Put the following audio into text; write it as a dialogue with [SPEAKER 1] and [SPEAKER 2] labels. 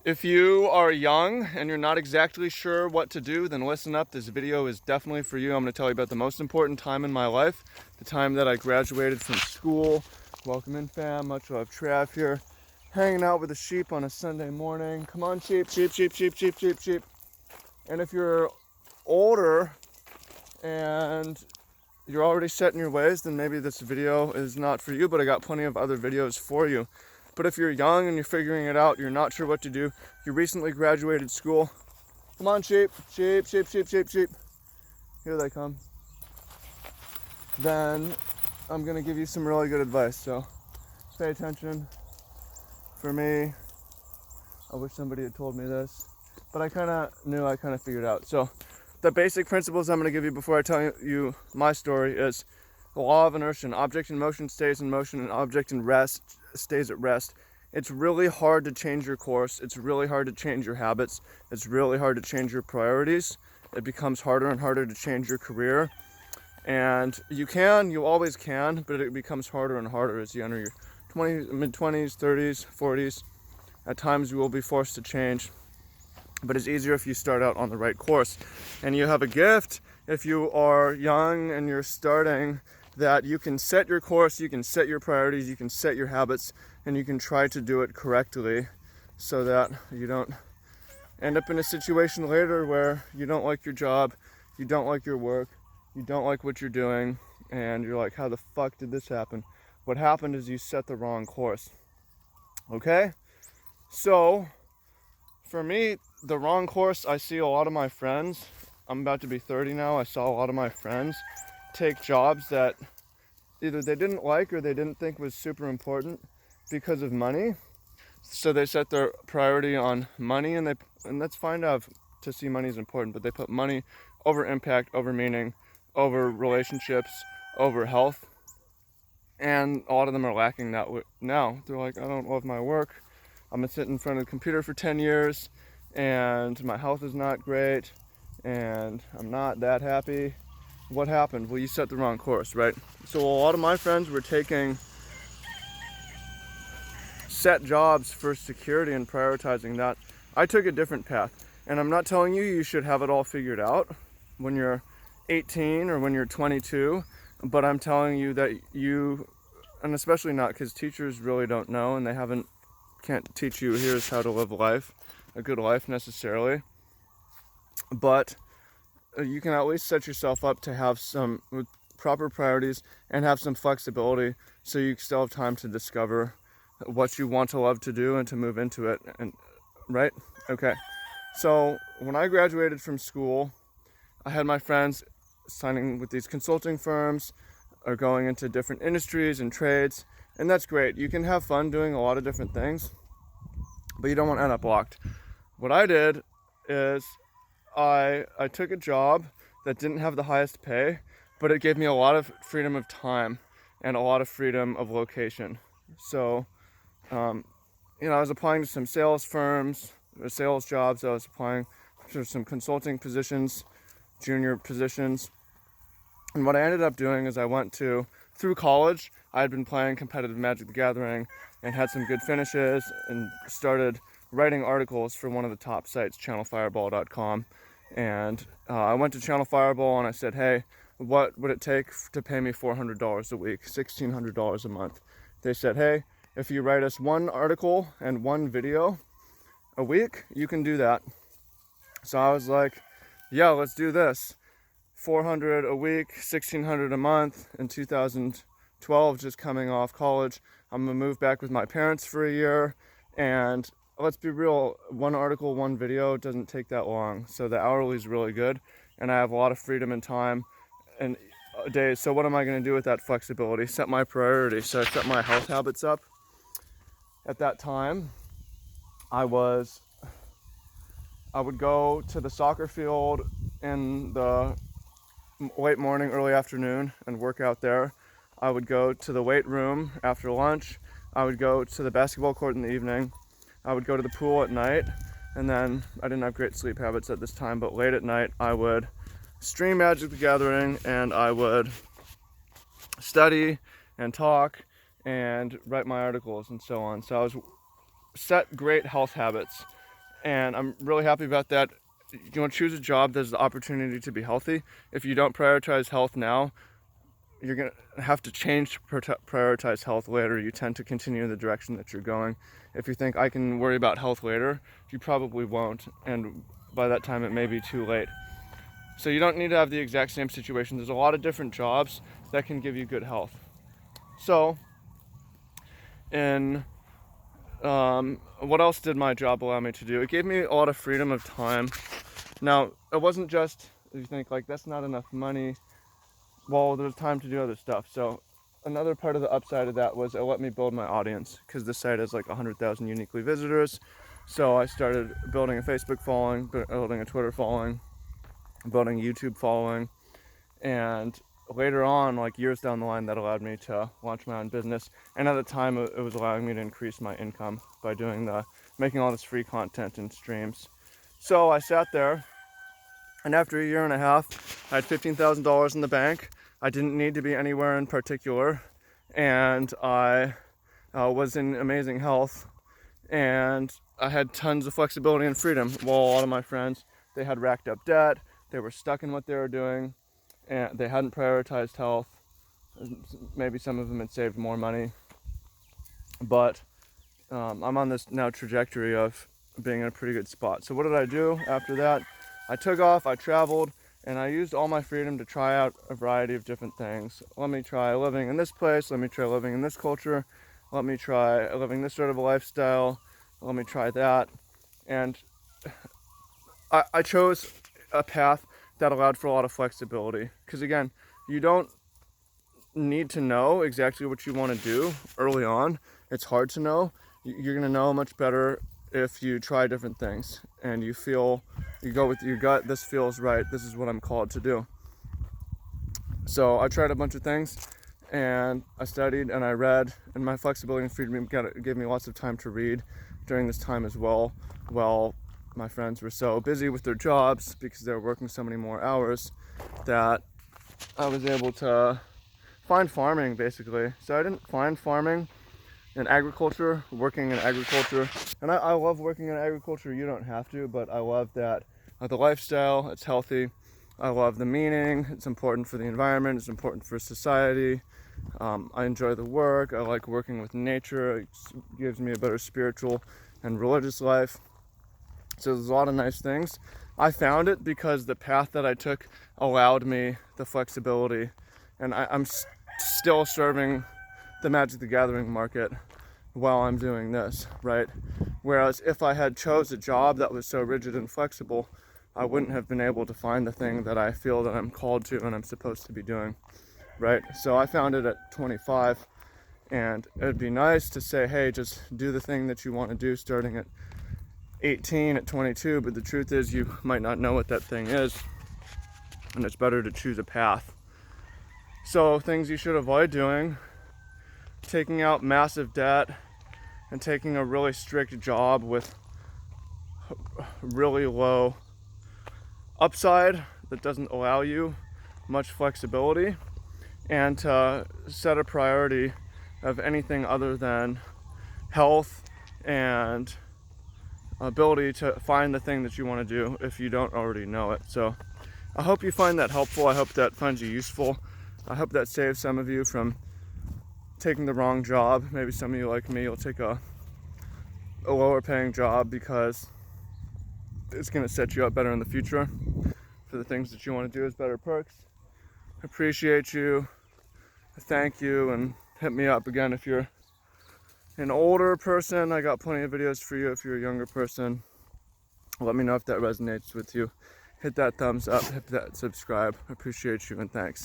[SPEAKER 1] If you are young and you're not exactly sure what to do, then listen up. This video is definitely for you. I'm going to tell you about the most important time in my life, the time that I graduated from school. Welcome in, fam. Much love, Trav here. Hanging out with the sheep on a Sunday morning. Come on, sheep, sheep, sheep, sheep, sheep, sheep, sheep. And if you're older and you're already set in your ways, then maybe this video is not for you, but I got plenty of other videos for you. But if you're young and you're figuring it out, you're not sure what to do, you recently graduated school, come on, sheep, sheep, sheep, sheep, sheep, sheep. Here they come. Then I'm gonna give you some really good advice, so pay attention. For me, I wish somebody had told me this, but I kind of figured out. So the basic principles I'm gonna give you before I tell you my story is the law of inertia. An object in motion stays in motion, an object in rest stays at rest. It's really hard to change your course. It's really hard to change your habits. It's really hard to change your priorities. It becomes harder and harder to change your career. And you always can, but it becomes harder and harder as you enter your mid-20s, 30s, 40s. At times you will be forced to change, but it's easier if you start out on the right course. And you have a gift if you are young and you're starting, that you can set your course, you can set your priorities, you can set your habits, and you can try to do it correctly so that you don't end up in a situation later where you don't like your job, you don't like your work, you don't like what you're doing, and you're like, how the fuck did this happen? What happened is you set the wrong course. Okay? So, for me, the wrong course, I see a lot of my friends, I'm about to be 30 now, I saw a lot of my friends take jobs that either they didn't like or they didn't think was super important because of money. So they set their priority on money, and that's fine to see money is important, but they put money over impact, over meaning, over relationships, over health. And a lot of them are lacking that now. They're like, I don't love my work. I'm gonna sit in front of the computer for 10 years and my health is not great and I'm not that happy. What happened? Well, you set the wrong course, right? So a lot of my friends were taking set jobs for security and prioritizing that. I took a different path, and I'm not telling you should have it all figured out when you're 18 or when you're 22, but I'm telling you that and especially not because teachers really don't know, and they can't teach you here's how to live life, a good life necessarily, but you can at least set yourself up to have some proper priorities and have some flexibility so you still have time to discover what you want to love to do and to move into it. And right? Okay. So when I graduated from school, I had my friends signing with these consulting firms or going into different industries and trades, and that's great. You can have fun doing a lot of different things, but you don't want to end up locked. What I did is I took a job that didn't have the highest pay, but it gave me a lot of freedom of time and a lot of freedom of location. So, I was applying to some sales firms, or sales jobs. I was applying for some consulting positions, junior positions. And what I ended up doing is through college, I had been playing competitive Magic the Gathering and had some good finishes and started writing articles for one of the top sites, channelfireball.com. And I went to Channel Fireball and I said, hey, what would it take to pay me $400 a week, $1,600 a month? They said, hey, if you write us one article and one video a week, you can do that. So I was like, yeah, let's do this. $400 a week, $1,600 a month. In 2012, just coming off college, I'm gonna move back with my parents for a year, and let's be real, one article, one video doesn't take that long. So the hourly is really good, and I have a lot of freedom and time and days. So what am I going to do with that flexibility? Set my priorities. So I set my health habits up. At that time, I would go to the soccer field in the late morning, early afternoon and work out there. I would go to the weight room after lunch. I would go to the basketball court in the evening. I would go to the pool at night, and then I didn't have great sleep habits at this time, but late at night I would stream Magic the Gathering and I would study and talk and write my articles and so on. So I was set great health habits. and I'm really happy about that. You want to choose a job that's the opportunity to be healthy. If you don't prioritize health now, you're going to have to change to prioritize health later. You tend to continue in the direction that you're going. If you think I can worry about health later, you probably won't, and by that time it may be too late. So you don't need to have the exact same situation. There's a lot of different jobs that can give you good health. So, what else did my job allow me to do? It gave me a lot of freedom of time. Now, it wasn't just, you think like that's not enough money. Well, there's time to do other stuff. So another part of the upside of that was it let me build my audience, because the site has like 100,000 uniquely visitors. So I started building a Facebook following, building a Twitter following, building a YouTube following, and later on, like years down the line, that allowed me to launch my own business. And at the time, it was allowing me to increase my income by making all this free content and streams. So I sat there, and after a year and a half, I had $15,000 in the bank. I didn't need to be anywhere in particular, and I was in amazing health, and I had tons of flexibility and freedom. While a lot of my friends, they had racked up debt, they were stuck in what they were doing, and they hadn't prioritized health. Maybe some of them had saved more money, but I'm on this now trajectory of being in a pretty good spot. So what did I do after that? I took off, I traveled, and I used all my freedom to try out a variety of different things. Let me try living in this place, let me try living in this culture, let me try living this sort of a lifestyle, let me try that. And I chose a path that allowed for a lot of flexibility. Because again, you don't need to know exactly what you want to do early on. It's hard to know. You're going to know much better if you try different things and you go with your gut, this feels right, this is what I'm called to do. So I tried a bunch of things, and I studied and I read, and my flexibility and freedom gave me lots of time to read during this time as well. Well, my friends were so busy with their jobs because they were working so many more hours that I was able to find farming, basically. So I didn't find farming in agriculture, working in agriculture, and I love working in agriculture. You don't have to, but I love that the lifestyle, it's healthy. I love the meaning, it's important for the environment, it's important for society. I enjoy the work, I like working with nature, it gives me a better spiritual and religious life. So there's a lot of nice things. I found it because the path that I took allowed me the flexibility, and I'm still serving the Magic the Gathering market while I'm doing this, right? Whereas if I had chose a job that was so rigid and flexible, I wouldn't have been able to find the thing that I feel that I'm called to and I'm supposed to be doing, right? So I found it at 25, and it'd be nice to say, hey, just do the thing that you want to do starting at 18, at 22, but the truth is you might not know what that thing is, and it's better to choose a path. So things you should avoid doing: taking out massive debt and taking a really strict job with really low upside that doesn't allow you much flexibility, and to set a priority of anything other than health and ability to find the thing that you want to do if you don't already know it. So I hope you find that helpful. I hope that finds you useful. I hope that saves some of you from taking the wrong job. Maybe some of you, like me, will take a lower paying job because it's going to set you up better in the future for the things that you want to do as better perks. Appreciate you. Thank you, and hit me up again if you're an older person. I got plenty of videos for you. If you're a younger person, let me know if that resonates with you. Hit that thumbs up, hit that subscribe. Appreciate you, and thanks.